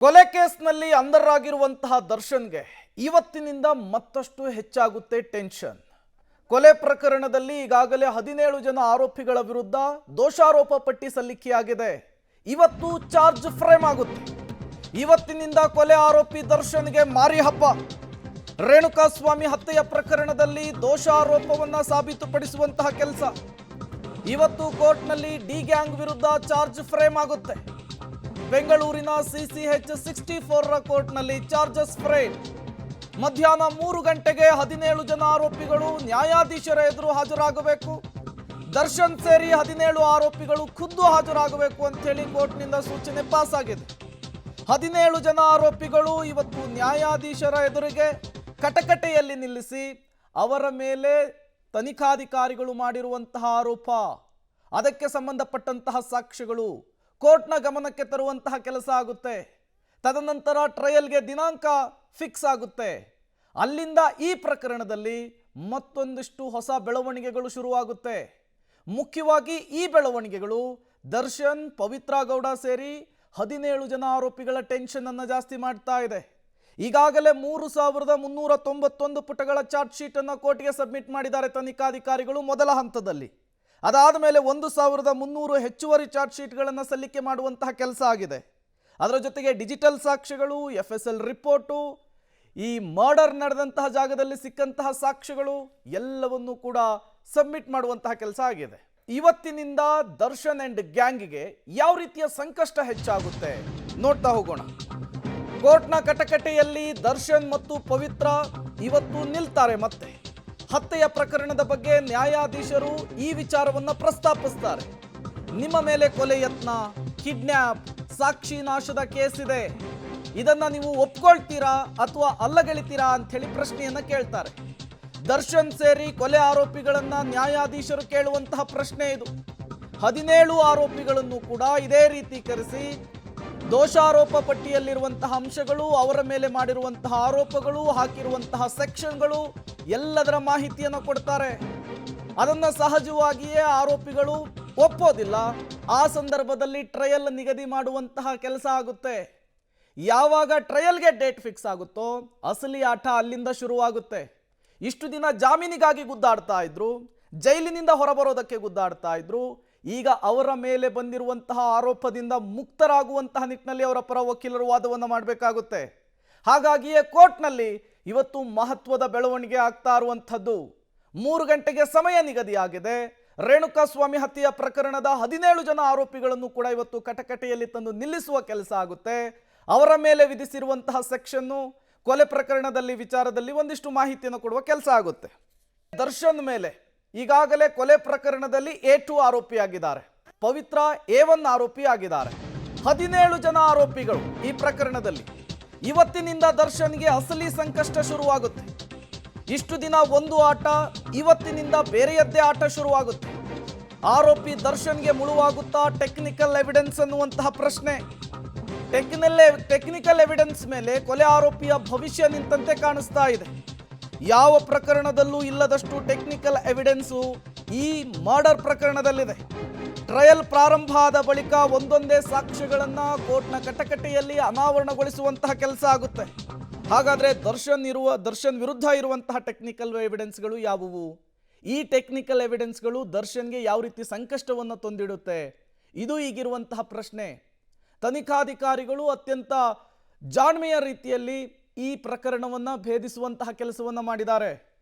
ಕೊಲೆ ಕೇಸ್ನಲ್ಲಿ ಅಂಧರಾಗಿರುವಂತಹ ದರ್ಶನ್ಗೆ ಇವತ್ತಿನಿಂದ ಮತ್ತಷ್ಟು ಹೆಚ್ಚಾಗುತ್ತೆ ಟೆನ್ಷನ್. ಕೊಲೆ ಪ್ರಕರಣದಲ್ಲಿ ಈಗಾಗಲೇ 17 ಜನ ಆರೋಪಿಗಳ ವಿರುದ್ಧ ದೋಷಾರೋಪ ಪಟ್ಟಿ ಸಲ್ಲಿಕೆಯಾಗಿದೆ. ಇವತ್ತು ಚಾರ್ಜ್ ಫ್ರೇಮ್ ಆಗುತ್ತೆ. ಇವತ್ತಿನಿಂದ ಕೊಲೆ ಆರೋಪಿ ದರ್ಶನ್ಗೆ ಮಾರಿ ಹಬ್ಬ. ರೇಣುಕಾಸ್ವಾಮಿ ಹತ್ಯೆಯ ಪ್ರಕರಣದಲ್ಲಿ ದೋಷಾರೋಪವನ್ನ ಸಾಬೀತುಪಡಿಸುವಂತಹ ಕೆಲಸ. ಇವತ್ತು ಕೋರ್ಟ್ನಲ್ಲಿ ಡಿ ಗ್ಯಾಂಗ್ ವಿರುದ್ಧ ಚಾರ್ಜ್ ಫ್ರೇಮ್ ಆಗುತ್ತೆ. ಬೆಂಗಳೂರಿನ CCH 64ರ ಕೋರ್ಟ್ನಲ್ಲಿ ಚಾರ್ಜಸ್ ಫ್ರೇಮ್. ಮಧ್ಯಾಹ್ನ 3 ಗಂಟೆಗೆ 17 ಜನ ಆರೋಪಿಗಳು ನ್ಯಾಯಾಧೀಶರ ಎದುರು ಹಾಜರಾಗಬೇಕು. ದರ್ಶನ್ ಸೇರಿ 17 ಆರೋಪಿಗಳು ಖುದ್ದು ಹಾಜರಾಗಬೇಕು ಅಂತ ಹೇಳಿ ಕೋರ್ಟ್ನಿಂದ ಸೂಚನೆ ಪಾಸ್ ಆಗಿದೆ. 17 ಜನ ಆರೋಪಿಗಳು ಇವತ್ತು ನ್ಯಾಯಾಧೀಶರ ಎದುರಿಗೆ ಕಟಕಟೆಯಲ್ಲಿ ನಿಲ್ಲಿಸಿ ಅವರ ಮೇಲೆ ತನಿಖಾಧಿಕಾರಿಗಳು ಮಾಡಿರುವಂತಹ ಆರೋಪ, ಅದಕ್ಕೆ ಸಂಬಂಧಪಟ್ಟಂತಹ ಸಾಕ್ಷ್ಯಗಳು ಕೋರ್ಟ್ನ ಗಮನಕ್ಕೆ ತರುವಂತಹ ಕೆಲಸ ಆಗುತ್ತೆ. ತದನಂತರ ಟ್ರಯಲ್ಗೆ ದಿನಾಂಕ ಫಿಕ್ಸ್ ಆಗುತ್ತೆ. ಅಲ್ಲಿಂದ ಈ ಪ್ರಕರಣದಲ್ಲಿ ಮತ್ತೊಂದಿಷ್ಟು ಹೊಸ ಬೆಳವಣಿಗೆಗಳು ಶುರುವಾಗುತ್ತೆ. ಮುಖ್ಯವಾಗಿ ಈ ಬೆಳವಣಿಗೆಗಳು ದರ್ಶನ್, ಪವಿತ್ರ ಗೌಡ ಸೇರಿ 17 ಜನ ಆರೋಪಿಗಳ ಟೆನ್ಷನ್ ಅನ್ನು ಜಾಸ್ತಿ ಮಾಡ್ತಾ ಇದೆ. ಈಗಾಗಲೇ 3391 ಪುಟಗಳ ಚಾರ್ಜ್ ಶೀಟ್ ಅನ್ನು ಕೋರ್ಟ್ಗೆ ಸಬ್ಮಿಟ್ ಮಾಡಿದ್ದಾರೆ ತನಿಖಾಧಿಕಾರಿಗಳು ಮೊದಲ ಹಂತದಲ್ಲಿ. ಅದಾದ ಮೇಲೆ 1300 ಹೆಚ್ಚುವರಿ ಚಾರ್ಜ್ ಶೀಟ್ಗಳನ್ನು ಸಲ್ಲಿಕೆ ಮಾಡುವಂತಹ ಕೆಲಸ ಆಗಿದೆ. ಅದರ ಜೊತೆಗೆ ಡಿಜಿಟಲ್ ಸಾಕ್ಷ್ಯಗಳು, FSL ರಿಪೋರ್ಟು, ಈ ಮರ್ಡರ್ ನಡೆದಂತಹ ಜಾಗದಲ್ಲಿ ಸಿಕ್ಕಂತಹ ಸಾಕ್ಷ್ಯಗಳು ಎಲ್ಲವನ್ನೂ ಕೂಡ ಸಬ್ಮಿಟ್ ಮಾಡುವಂತಹ ಕೆಲಸ ಆಗಿದೆ. ಇವತ್ತಿನಿಂದ ದರ್ಶನ್ ಅಂಡ್ ಗ್ಯಾಂಗ್ಗೆ ಯಾವ ರೀತಿಯ ಸಂಕಷ್ಟ ಹೆಚ್ಚಾಗುತ್ತೆ ನೋಡ್ತಾ ಹೋಗೋಣ. ಕೋರ್ಟ್ನ ಕಟಕಟೆಯಲ್ಲಿ ದರ್ಶನ್ ಮತ್ತು ಪವಿತ್ರ ಇವತ್ತು ನಿಲ್ತಾರೆ. ಮತ್ತೆ ಹತ್ಯೆಯ ಪ್ರಕರಣದ ಬಗ್ಗೆ ನ್ಯಾಯಾಧೀಶರು ಈ ವಿಚಾರವನ್ನು ಪ್ರಸ್ತಾಪಿಸ್ತಾರೆ. ನಿಮ್ಮ ಮೇಲೆ ಕೊಲೆ ಯತ್ನ, ಕಿಡ್ನ್ಯಾಪ್, ಸಾಕ್ಷಿ ನಾಶದ ಕೇಸ್ ಇದೆ, ಇದನ್ನ ನೀವು ಒಪ್ಕೊಳ್ತೀರಾ ಅಥವಾ ಅಲ್ಲಗೆಳಿತೀರಾ ಅಂತ ಹೇಳಿ ಪ್ರಶ್ನೆಯನ್ನ ಕೇಳ್ತಾರೆ. ದರ್ಶನ್ ಸೇರಿ ಕೊಲೆ ಆರೋಪಿಗಳನ್ನ ನ್ಯಾಯಾಧೀಶರು ಕೇಳುವಂತಹ ಪ್ರಶ್ನೆ ಇದು. 17 ಆರೋಪಿಗಳನ್ನು ಕೂಡ ಇದೇ ರೀತಿ ಕರೆಸಿ ದೋಷಾರೋಪ ಪಟ್ಟಿಯಲ್ಲಿರುವಂತಹ ಅಂಶಗಳು, ಅವರ ಮೇಲೆ ಮಾಡಿರುವಂತಹ ಆರೋಪಗಳು, ಹಾಕಿರುವಂತಹ ಸೆಕ್ಷನ್ಗಳು ಎಲ್ಲದರ ಮಾಹಿತಿಯನ್ನು ಕೊಡ್ತಾರೆ. ಅದನ್ನ ಸಹಜವಾಗಿಯೇ ಆರೋಪಿಗಳು ಒಪ್ಪೋದಿಲ್ಲ. ಆ ಸಂದರ್ಭದಲ್ಲಿ ಟ್ರಯಲ್ ನಿಗದಿ ಮಾಡುವಂತಹ ಕೆಲಸ ಆಗುತ್ತೆ. ಯಾವಾಗ ಟ್ರಯಲ್ಗೆ ಡೇಟ್ ಫಿಕ್ಸ್ ಆಗುತ್ತೋ ಅಸಲಿ ಆಟ ಅಲ್ಲಿಂದ ಶುರುವಾಗುತ್ತೆ. ಇಷ್ಟು ದಿನ ಜಾಮೀನಿಗಾಗಿ ಗುದ್ದಾಡ್ತಾ ಇದ್ರು, ಜೈಲಿನಿಂದ ಹೊರಬರೋದಕ್ಕೆ ಗುದ್ದಾಡ್ತಾ ಇದ್ರು. ಈಗ ಅವರ ಮೇಲೆ ಬಂದಿರುವಂತಹ ಆರೋಪದಿಂದ ಮುಕ್ತರಾಗುವಂತಹ ನಿಟ್ಟಿನಲ್ಲಿ ಅವರ ಪರ ವಕೀಲರು ವಾದವನ್ನು ಮಾಡಬೇಕಾಗುತ್ತೆ. ಹಾಗಾಗಿಯೇ ಕೋರ್ಟ್ನಲ್ಲಿ ಇವತ್ತು ಮಹತ್ವದ ಬೆಳವಣಿಗೆ ಆಗ್ತಾ ಇರುವಂಥದ್ದು. 3 ಗಂಟೆಗೆ ಸಮಯ ನಿಗದಿಯಾಗಿದೆ. ರೇಣುಕಾಸ್ವಾಮಿ ಹತ್ಯೆಯ ಪ್ರಕರಣದ 17 ಜನ ಆರೋಪಿಗಳನ್ನು ಕೂಡ ಇವತ್ತು ಕಟಕಟೆಯಲ್ಲಿ ತಂದು ನಿಲ್ಲಿಸುವ ಕೆಲಸ ಆಗುತ್ತೆ. ಅವರ ಮೇಲೆ ವಿಧಿಸಿರುವಂತಹ ಸೆಕ್ಷನ್ನು, ಕೊಲೆ ಪ್ರಕರಣದಲ್ಲಿ ವಿಚಾರದಲ್ಲಿ ಒಂದಿಷ್ಟು ಮಾಹಿತಿಯನ್ನು ಕೊಡುವ ಕೆಲಸ ಆಗುತ್ತೆ. ದರ್ಶನ್ ಮೇಲೆ ಈಗಾಗಲೇ ಕೊಲೆ ಪ್ರಕರಣದಲ್ಲಿ A2 ಆರೋಪಿಯಾಗಿದ್ದಾರೆ, ಪವಿತ್ರ A1 ಆರೋಪಿ ಆಗಿದ್ದಾರೆ. 17 ಜನ ಆರೋಪಿಗಳು ಈ ಪ್ರಕರಣದಲ್ಲಿ. ಇವತ್ತಿನಿಂದ ದರ್ಶನ್ಗೆ ಅಸಲಿ ಸಂಕಷ್ಟ ಶುರುವಾಗುತ್ತೆ. ಇಷ್ಟು ದಿನ ಒಂದು ಆಟ, ಇವತ್ತಿನಿಂದ ಬೇರೆಯದ್ದೇ ಆಟ ಶುರುವಾಗುತ್ತೆ. ಆರೋಪಿ ದರ್ಶನ್ಗೆ ಮುಳುವಾಗುತ್ತಾ ಟೆಕ್ನಿಕಲ್ ಎವಿಡೆನ್ಸ್ ಅನ್ನುವಂತಹ ಪ್ರಶ್ನೆ. ಟೆಕ್ನಿಕಲ್ ಎವಿಡೆನ್ಸ್ ಮೇಲೆ ಕೊಲೆ ಆರೋಪಿಯ ಭವಿಷ್ಯ ನಿಂತಂತೆ ಕಾಣಿಸ್ತಾ ಇದೆ. ಯಾವ ಪ್ರಕರಣದಲ್ಲೂ ಇಲ್ಲದಷ್ಟು ಟೆಕ್ನಿಕಲ್ ಎವಿಡೆನ್ಸು ಈ ಮರ್ಡರ್ ಪ್ರಕರಣದಲ್ಲಿದೆ. ಟ್ರಯಲ್ ಪ್ರಾರಂಭ ಆದ ಬಳಿಕ ಒಂದೊಂದೇ ಸಾಕ್ಷ್ಯಗಳನ್ನು ಕೋರ್ಟ್ನ ಕಟಕಟೆಯಲ್ಲಿ ಅನಾವರಣಗೊಳಿಸುವಂತಹ ಕೆಲಸ ಆಗುತ್ತೆ. ಹಾಗಾದರೆ ದರ್ಶನ್ ವಿರುದ್ಧ ಇರುವಂತಹ ಟೆಕ್ನಿಕಲ್ ಎವಿಡೆನ್ಸ್ಗಳು ಯಾವುವು? ಈ ಟೆಕ್ನಿಕಲ್ ಎವಿಡೆನ್ಸ್ಗಳು ದರ್ಶನ್ಗೆ ಯಾವ ರೀತಿ ಸಂಕಷ್ಟವನ್ನು ತಂದಿಡುತ್ತೆ? ಇದು ಈಗಿರುವಂತಹ ಪ್ರಶ್ನೆ. ತನಿಖಾಧಿಕಾರಿಗಳು ಅತ್ಯಂತ ಜಾಣ್ಮೆಯ ರೀತಿಯಲ್ಲಿ ಈ ಪ್ರಕರಣವನ್ನು ಭೇದಿಸುವಂತಹ ಕೆಲಸವನ್ನು ಮಾಡಿದ್ದಾರೆ.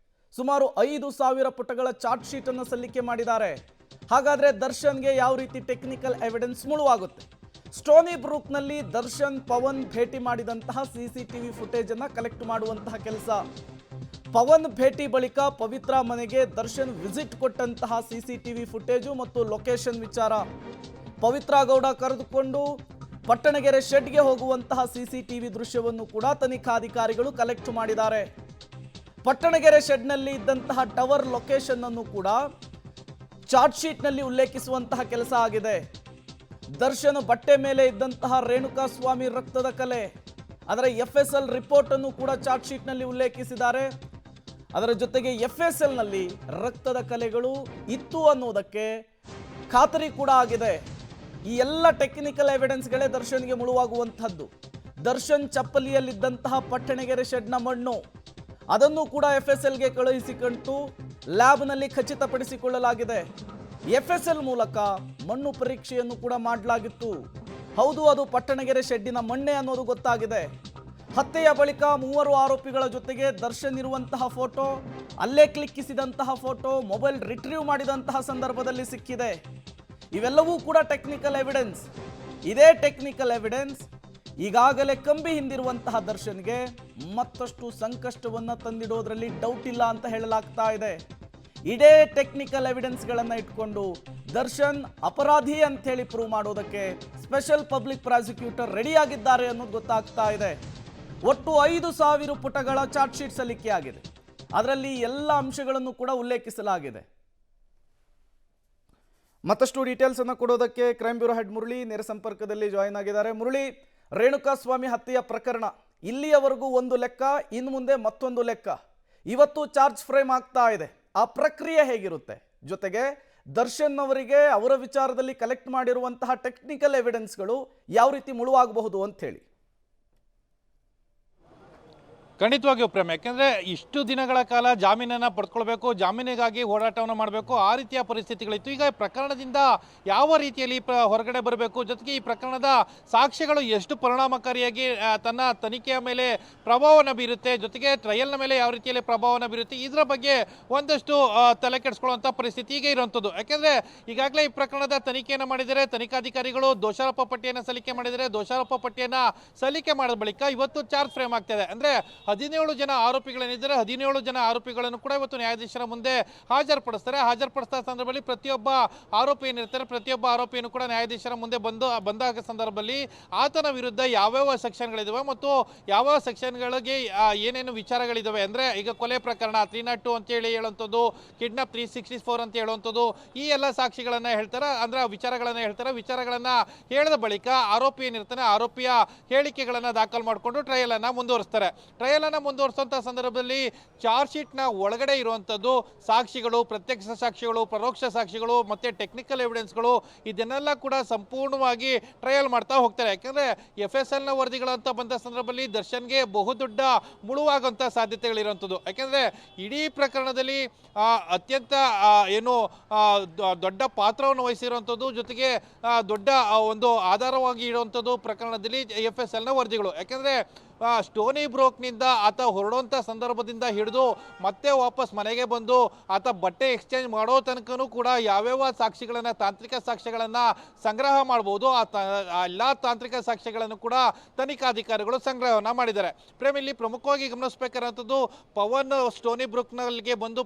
ಸುಮಾರು 5,000 ಪುಟಗಳ ಚಾರ್ಜ್ ಶೀಟನ್ನು ಸಲ್ಲಿಕೆ ಮಾಡಿದ್ದಾರೆ. ಹಾಗಾದರೆ ದರ್ಶನ್ಗೆ ಯಾವ ರೀತಿ ಟೆಕ್ನಿಕಲ್ ಎವಿಡೆನ್ಸ್ ಮುಳುವಾಗುತ್ತೆ? ಸ್ಟೋನಿ ಬ್ರೂಕ್ನಲ್ಲಿ ದರ್ಶನ್, ಪವನ್ ಭೇಟಿ ಮಾಡಿದಂತಹ CCTV ಫುಟೇಜನ್ನು ಕಲೆಕ್ಟ್ ಮಾಡುವಂತಹ ಕೆಲಸ. ಪವನ್ ಭೇಟಿ ಬಳಿಕ ಪವಿತ್ರ ಮನೆಗೆ ದರ್ಶನ್ ವಿಸಿಟ್ ಕೊಟ್ಟಂತಹ CCTV ಫುಟೇಜು ಮತ್ತು ಲೊಕೇಶನ್ ವಿಚಾರ. ಪವಿತ್ರ ಗೌಡ ಕರೆದುಕೊಂಡು ಪಟ್ಟಣಗೆರೆ ಶೆಡ್ಗೆ ಹೋಗುವಂತಹ CCTV ದೃಶ್ಯವನ್ನು ಕೂಡ ತನಿಖಾಧಿಕಾರಿಗಳು ಕಲೆಕ್ಟ್ ಮಾಡಿದ್ದಾರೆ. ಪಟ್ಟಣಗೆರೆ ಶೆಡ್ನಲ್ಲಿ ಇದ್ದಂತಹ ಟವರ್ ಲೊಕೇಶನ್ ಅನ್ನು ಕೂಡ ಚಾರ್ಜ್ ಶೀಟ್ನಲ್ಲಿ ಉಲ್ಲೇಖಿಸುವಂತಹ ಕೆಲಸ ಆಗಿದೆ. ದರ್ಶನ್ ಬಟ್ಟೆ ಮೇಲೆ ಇದ್ದಂತಹ ರೇಣುಕಾಸ್ವಾಮಿ ರಕ್ತದ ಕಲೆ, ಅದರ FSL ರಿಪೋರ್ಟ್ ಅನ್ನು ಕೂಡ ಚಾರ್ಜ್ ಶೀಟ್ನಲ್ಲಿ ಉಲ್ಲೇಖಿಸಿದ್ದಾರೆ. ಅದರ ಜೊತೆಗೆ FSLನಲ್ಲಿ ರಕ್ತದ ಕಲೆಗಳು ಇತ್ತು ಅನ್ನೋದಕ್ಕೆ ಖಾತರಿ ಕೂಡ ಆಗಿದೆ. ಈ ಎಲ್ಲ ಟೆಕ್ನಿಕಲ್ ಎವಿಡೆನ್ಸ್ಗಳೇ ದರ್ಶನ್ಗೆ ಮುಳುವಾಗುವಂಥದ್ದು. ದರ್ಶನ್ ಚಪ್ಪಲಿಯಲ್ಲಿದ್ದಂತಹ ಪಟ್ಟಣಗೆರೆ ಶೆಡ್ನ ಮಣ್ಣು ಅದನ್ನು ಕೂಡ FSLಗೆ ಕಳುಹಿಸಿಕೊಂಡು ಲ್ಯಾಬ್ನಲ್ಲಿ ಖಚಿತಪಡಿಸಿಕೊಳ್ಳಲಾಗಿದೆ. FSL ಮೂಲಕ ಮಣ್ಣು ಪರೀಕ್ಷೆಯನ್ನು ಕೂಡ ಮಾಡಲಾಗಿತ್ತು. ಹೌದು, ಅದು ಪಟ್ಟಣಗೆರೆ ಶೆಡ್ಡಿನ ಮಣ್ಣೆ ಅನ್ನೋದು ಗೊತ್ತಾಗಿದೆ. ಹತ್ಯೆಯ ಬಳಿಕ 3 ಆರೋಪಿಗಳ ಜೊತೆಗೆ ದರ್ಶನ್ ಇರುವಂತಹ ಫೋಟೋ, ಅಲ್ಲೇ ಕ್ಲಿಕ್ಕಿಸಿದಂತಹ ಫೋಟೋ, ಮೊಬೈಲ್ ರಿಟ್ರೀವ್ ಮಾಡಿದಂತಹ ಸಂದರ್ಭದಲ್ಲಿ ಸಿಕ್ಕಿದೆ. ಇವೆಲ್ಲವೂ ಕೂಡ ಟೆಕ್ನಿಕಲ್ ಎವಿಡೆನ್ಸ್. ಇದೇ ಟೆಕ್ನಿಕಲ್ ಎವಿಡೆನ್ಸ್ ಈಗಾಗಲೇ ಕಂಬಿ ಹಿಂದಿರುವಂತಹ ದರ್ಶನ್ಗೆ ಮತ್ತಷ್ಟು ಸಂಕಷ್ಟವನ್ನು ತಂದಿಡೋದ್ರಲ್ಲಿ ಡೌಟ್ ಇಲ್ಲ ಅಂತ ಹೇಳಲಾಗ್ತಾ ಇದೆ. ಇದೇ ಟೆಕ್ನಿಕಲ್ ಎವಿಡೆನ್ಸ್ಗಳನ್ನು ಇಟ್ಕೊಂಡು ದರ್ಶನ್ ಅಪರಾಧಿ ಅಂತೇಳಿ ಪ್ರೂವ್ ಮಾಡೋದಕ್ಕೆ ಸ್ಪೆಷಲ್ ಪಬ್ಲಿಕ್ ಪ್ರಾಸಿಕ್ಯೂಟರ್ ರೆಡಿಯಾಗಿದ್ದಾರೆ ಅನ್ನೋದು ಗೊತ್ತಾಗ್ತಾ ಇದೆ. ಒಟ್ಟು 5,000 ಪುಟಗಳ ಚಾರ್ಜ್ ಶೀಟ್ ಸಲ್ಲಿಕೆಯಾಗಿದೆ. ಅದರಲ್ಲಿ ಎಲ್ಲ ಅಂಶಗಳನ್ನು ಕೂಡ ಉಲ್ಲೇಖಿಸಲಾಗಿದೆ. ಮತ್ತಷ್ಟು ಡೀಟೇಲ್ಸ್ ಅನ್ನು ಕೊಡೋದಕ್ಕೆ ಕ್ರೈಮ್ ಬ್ಯೂರೋ ಹೆಡ್ ಮುರಳಿ ನೇರ ಸಂಪರ್ಕದಲ್ಲಿ ಜಾಯಿನ್ ಆಗಿದ್ದಾರೆ. ಮುರಳಿ, ರೇಣುಕಾಸ್ವಾಮಿ ಹತ್ಯೆಯ ಪ್ರಕರಣ ಇಲ್ಲಿಯವರೆಗೂ ಒಂದು ಲೆಕ್ಕ, ಇನ್ನು ಮುಂದೆ ಮತ್ತೊಂದು ಲೆಕ್ಕ. ಇವತ್ತು ಚಾರ್ಜ್ ಫ್ರೇಮ್ ಆಗ್ತಾ ಇದೆ. ಆ ಪ್ರಕ್ರಿಯೆ ಹೇಗಿರುತ್ತೆ? ಜೊತೆಗೆ ದರ್ಶನ್ ಅವರಿಗೆ ಅವರ ವಿಚಾರದಲ್ಲಿ ಕಲೆಕ್ಟ್ ಮಾಡಿರುವಂತಹ ಟೆಕ್ನಿಕಲ್ ಎವಿಡೆನ್ಸ್ಗಳು ಯಾವ ರೀತಿ ಮುಳುವಾಗಬಹುದು ಅಂತ ಹೇಳಿ. ಖಂಡಿತವಾಗಿಯೂ ಪ್ರೇಮ, ಯಾಕೆಂದರೆ ಇಷ್ಟು ದಿನಗಳ ಕಾಲ ಜಾಮೀನನ್ನು ಪಡ್ಕೊಳ್ಬೇಕು, ಜಾಮೀನಿಗಾಗಿ ಹೋರಾಟವನ್ನು ಮಾಡಬೇಕು, ಆ ರೀತಿಯ ಪರಿಸ್ಥಿತಿಗಳಿತ್ತು. ಈಗ ಪ್ರಕರಣದಿಂದ ಯಾವ ರೀತಿಯಲ್ಲಿ ಹೊರಗಡೆ ಬರಬೇಕು, ಜೊತೆಗೆ ಈ ಪ್ರಕರಣದ ಸಾಕ್ಷ್ಯಗಳು ಎಷ್ಟು ಪರಿಣಾಮಕಾರಿಯಾಗಿ ತನ್ನ ತನಿಖೆಯ ಮೇಲೆ ಪ್ರಭಾವವನ್ನು ಬೀರುತ್ತೆ, ಜೊತೆಗೆ ಟ್ರಯಲ್ನ ಮೇಲೆ ಯಾವ ರೀತಿಯಲ್ಲಿ ಪ್ರಭಾವವನ್ನು ಬೀರುತ್ತೆ, ಇದರ ಬಗ್ಗೆ ಒಂದಷ್ಟು ತಲೆ ಕೆಡಿಸ್ಕೊಳ್ಳುವಂಥ ಪರಿಸ್ಥಿತಿ ಈಗ ಇರುವಂಥದ್ದು. ಯಾಕೆಂದರೆ ಈಗಾಗಲೇ ಈ ಪ್ರಕರಣದ ತನಿಖೆಯನ್ನು ಮಾಡಿದರೆ, ತನಿಖಾಧಿಕಾರಿಗಳು ದೋಷಾರೋಪ ಪಟ್ಟಿಯನ್ನು ಸಲ್ಲಿಕೆ ಮಾಡಿದರೆ, ದೋಷಾರೋಪ ಪಟ್ಟಿಯನ್ನು ಸಲ್ಲಿಕೆ ಮಾಡಿದ ಬಳಿಕ ಇವತ್ತು ಚಾರ್ಜ್ ಫ್ರೇಮ್ ಆಗ್ತಾಯಿದೆ. ಅಂದರೆ 17 ಜನ ಆರೋಪಿಗಳೇನಿದ್ದಾರೆ, 17 ಜನ ಆರೋಪಿಗಳನ್ನು ಕೂಡ ಇವತ್ತು ನ್ಯಾಯಾಧೀಶರ ಮುಂದೆ ಹಾಜರುಪಡಿಸ್ತಾರೆ. ಹಾಜರುಪಡಿಸಿದ ಸಂದರ್ಭದಲ್ಲಿ ಪ್ರತಿಯೊಬ್ಬ ಆರೋಪಿ ಏನಿರ್ತಾರೆ, ಪ್ರತಿಯೊಬ್ಬ ಆರೋಪಿಯನ್ನು ಕೂಡ ನ್ಯಾಯಾಧೀಶರ ಮುಂದೆ ಬಂದಾಗ ಸಂದರ್ಭದಲ್ಲಿ ಆತನ ವಿರುದ್ಧ ಯಾವ್ಯಾವ ಸೆಕ್ಷನ್ಗಳಿದ್ದಾವೆ ಮತ್ತು ಯಾವ ಸೆಕ್ಷನ್ಗಳಿಗೆ ಏನೇನು ವಿಚಾರಗಳಿದ್ದಾವೆ, ಅಂದರೆ ಈಗ ಕೊಲೆ ಪ್ರಕರಣ 302 ಅಂತೇಳಿ ಹೇಳುವಂಥದ್ದು, ಕಿಡ್ನಾಪ್ 364 ಅಂತ ಹೇಳುವಂಥದ್ದು, ಈ ಎಲ್ಲ ಸಾಕ್ಷಿಗಳನ್ನು ಹೇಳ್ತಾರೆ, ಅಂದರೆ ವಿಚಾರಗಳನ್ನು ಹೇಳ್ತಾರೆ. ವಿಚಾರಗಳನ್ನು ಹೇಳಿದ ಬಳಿಕ ಆರೋಪಿ ಏನಿರ್ತಾನೆ, ಆರೋಪಿಯ ಹೇಳಿಕೆಗಳನ್ನು ದಾಖಲು ಮಾಡಿಕೊಂಡು ಟ್ರಯಲನ್ನು ಮುಂದುವರಿಸ್ತಾರೆ. ಟ್ರಯಲನ್ನು ಮುಂದುವರಿಸುವಂಥ ಸಂದರ್ಭದಲ್ಲಿ ಚಾರ್ಜ್ ಶೀಟ್ನ ಒಳಗಡೆ ಇರುವಂಥದ್ದು ಸಾಕ್ಷಿಗಳು, ಪ್ರತ್ಯಕ್ಷ ಸಾಕ್ಷಿಗಳು, ಪರೋಕ್ಷ ಸಾಕ್ಷಿಗಳು ಮತ್ತು ಟೆಕ್ನಿಕಲ್ ಎವಿಡೆನ್ಸ್ಗಳು, ಇದನ್ನೆಲ್ಲ ಕೂಡ ಸಂಪೂರ್ಣವಾಗಿ ಟ್ರಯಲ್ ಮಾಡ್ತಾ ಹೋಗ್ತಾರೆ. ಯಾಕೆಂದರೆ FSLನ ವರದಿಗಳಂತ ಬಂದ ಸಂದರ್ಭದಲ್ಲಿ ದರ್ಶನ್ಗೆ ಬಹುದೊಡ್ಡ ಮುಳುವಾಗುವಂಥ ಸಾಧ್ಯತೆಗಳಿರುವಂಥದ್ದು. ಯಾಕೆಂದರೆ ಇಡೀ ಪ್ರಕರಣದಲ್ಲಿ ಅತ್ಯಂತ ದೊಡ್ಡ ಪಾತ್ರವನ್ನು ವಹಿಸಿರುವಂಥದ್ದು, ಜೊತೆಗೆ ದೊಡ್ಡ ಒಂದು ಆಧಾರವಾಗಿ ಇರುವಂಥದ್ದು ಪ್ರಕರಣದಲ್ಲಿ FSLನ ವರದಿಗಳು. ಯಾಕೆಂದರೆ ಸ್ಟೋನಿ ಬ್ರೋಕ್ನಿಂದ ಆತ ಹೊರಡುವಂಥ ಸಂದರ್ಭದಿಂದ ಹಿಡಿದು ಮತ್ತೆ ವಾಪಸ್ ಮನೆಗೆ ಬಂದು ಆತ ಬಟ್ಟೆ ಎಕ್ಸ್ಚೇಂಜ್ ಮಾಡೋ ತನಕನೂ ಕೂಡ ಯಾವ್ಯಾವ ಸಾಕ್ಷಿಗಳನ್ನು, ತಾಂತ್ರಿಕ ಸಾಕ್ಷ್ಯಗಳನ್ನು ಸಂಗ್ರಹ ಮಾಡ್ಬೋದು, ಆ ಎಲ್ಲ ತಾಂತ್ರಿಕ ಸಾಕ್ಷ್ಯಗಳನ್ನು ಕೂಡ ತನಿಖಾಧಿಕಾರಿಗಳು ಸಂಗ್ರಹವನ್ನು ಮಾಡಿದ್ದಾರೆ. ಇಲ್ಲಿ ಪ್ರಮುಖವಾಗಿ ಗಮನಿಸಬೇಕಾದಂಥದ್ದು, ಪವನ್ ಸ್ಟೋನಿ ಬ್ರೂಕ್ನಲ್ಲಿಗೆ ಬಂದು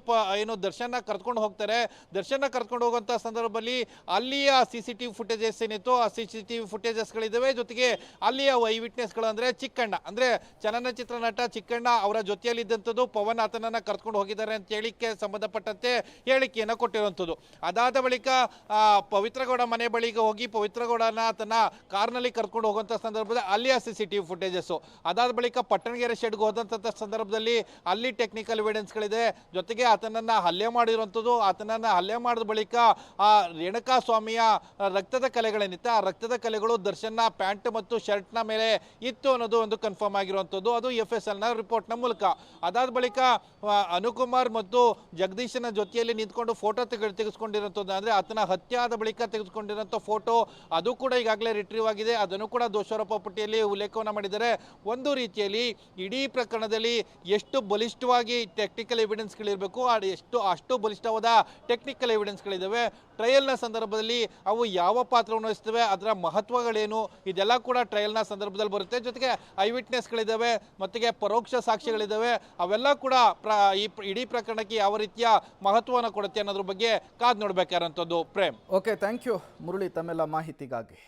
ದರ್ಶನ್ನ ಕರ್ಕೊಂಡು ಹೋಗ್ತಾರೆ. ದರ್ಶನ್ನ ಕರ್ಕೊಂಡು ಹೋಗುವಂಥ ಸಂದರ್ಭದಲ್ಲಿ ಅಲ್ಲಿಯ CCTV ಫುಟೇಜಸ್ ಏನಿತ್ತು, ಆ CCTV ಫುಟೇಜಸ್ಗಳಿದ್ದಾವೆ. ಜೊತೆಗೆ ಅಲ್ಲಿಯ ವೈ ವಿಟ್ನೆಸ್ಗಳು ಅಂದರೆ ಚಿಕ್ಕಣ್ಣ, ಅಂದರೆ ಚಲನಚಿತ್ರ ನಟ ಚಿಕ್ಕಣ್ಣ ಅವರ ಜೊತೆಯಲ್ಲಿದ್ದಂಥದ್ದು ಪವನ್ ಆತನನ್ನು ಕರ್ಕೊಂಡು ಹೋಗಿದ್ದಾರೆ ಅಂತ ಹೇಳಿಕೆ ಸಂಬಂಧಪಟ್ಟಂತೆ ಹೇಳಿಕೆಯನ್ನು ಕೊಟ್ಟಿರುವಂಥದ್ದು. ಅದಾದ ಬಳಿಕ ಪವಿತ್ರಗೌಡ ಮನೆ ಬಳಿಗೆ ಹೋಗಿ ಪವಿತ್ರಗೌಡನ ತನ್ನ ಕಾರ್ನಲ್ಲಿ ಕರ್ಕೊಂಡು ಹೋಗುವಂಥ ಸಂದರ್ಭದಲ್ಲಿ ಅಲ್ಲಿಯ CCTV ಫುಟೇಜಸ್ಸು. ಅದಾದ ಬಳಿಕ ಪಟ್ಟಣಗೆರೆ ಶೆಡ್ಗೆ ಹೋದಂಥ ಸಂದರ್ಭದಲ್ಲಿ ಅಲ್ಲಿ ಟೆಕ್ನಿಕಲ್ ಎವಿಡೆನ್ಸ್ಗಳಿದೆ. ಜೊತೆಗೆ ಆತನನ್ನು ಹಲ್ಲೆ ಮಾಡಿರುವಂಥದ್ದು, ಆತನನ್ನು ಹಲ್ಲೆ ಮಾಡಿದ ಬಳಿಕ ಆ ರೇಣುಕಾಸ್ವಾಮಿಯ ರಕ್ತದ ಕಲೆಗಳೇನಿತ್ತು, ಆ ರಕ್ತದ ಕಲೆಗಳು ದರ್ಶನ್ನ ಪ್ಯಾಂಟ್ ಮತ್ತು ಶರ್ಟ್ನ ಮೇಲೆ ಇತ್ತು ಅನ್ನೋದು ಒಂದು ಕನ್ಫರ್ಮ್ ಆಗಿರುವಂಥದ್ದು, ಅದು FSLನ ರಿಪೋರ್ಟ್ನ ಮೂಲಕ. ಅದಾದ ಬಳಿಕ ಅನುಕುಮಾರ್ ಮತ್ತು ಜಗದೀಶನ ಜೊತೆಯಲ್ಲಿ ನಿಂತ್ಕೊಂಡು ಫೋಟೋ ತೆಗೆದುಕೊಂಡಿರುವಂಥದ್ದು, ಅಂದರೆ ಆತನ ಹತ್ಯೆ ಆದ ಬಳಿಕ ತೆಗೆದುಕೊಂಡಿರುವಂಥ ಫೋಟೋ, ಅದು ಕೂಡ ಈಗಾಗಲೇ ರಿಟ್ರೀವ್ ಆಗಿದೆ. ಅದನ್ನು ಕೂಡ ದೋಷಾರೋಪ ಪಟ್ಟಿಯಲ್ಲಿ ಉಲ್ಲೇಖವನ್ನು ಮಾಡಿದ್ದಾರೆ. ಒಂದು ರೀತಿಯಲ್ಲಿ ಇಡೀ ಪ್ರಕರಣದಲ್ಲಿ ಎಷ್ಟು ಬಲಿಷ್ಠವಾಗಿ ಟೆಕ್ನಿಕಲ್ ಎವಿಡೆನ್ಸ್ಗಳಿರಬೇಕು, ಅಷ್ಟು ಬಲಿಷ್ಠವಾದ ಟೆಕ್ನಿಕಲ್ ಎವಿಡೆನ್ಸ್ಗಳಿದ್ದಾವೆ. ಟ್ರಯಲ್ನ ಸಂದರ್ಭದಲ್ಲಿ ಅವು ಯಾವ ಪಾತ್ರವನ್ನು ವಹಿಸ್ತವೆ, ಅದರ ಮಹತ್ವಗಳೇನು, ಇದೆಲ್ಲ ಕೂಡ ಟ್ರಯಲ್ನ ಸಂದರ್ಭದಲ್ಲಿ ಬರುತ್ತೆ. ಜೊತೆಗೆ ಐ ವಿಟ್ನೆಸ್ಗಳಿದ್ದಾವೆ, ಮತ್ತಿಗೆ ಪರೋಕ್ಷ ಸಾಕ್ಷಿಗಳಿದ್ದಾವೆ. ಅವೆಲ್ಲ ಕೂಡ ಈ ಇಡೀ ಪ್ರಕರಣಕ್ಕೆ ಯಾವ ರೀತಿಯ ಮಹತ್ವವನ್ನು ಕೊಡುತ್ತೆ ಅನ್ನೋದ್ರ ಬಗ್ಗೆ ಕಾದು ನೋಡಬೇಕಾದಂಥದ್ದು. Prem. Okay, thank you Murali ತಮ್ಮೆಲ್ಲ ಮಾಹಿತಿಗಾಗಿ.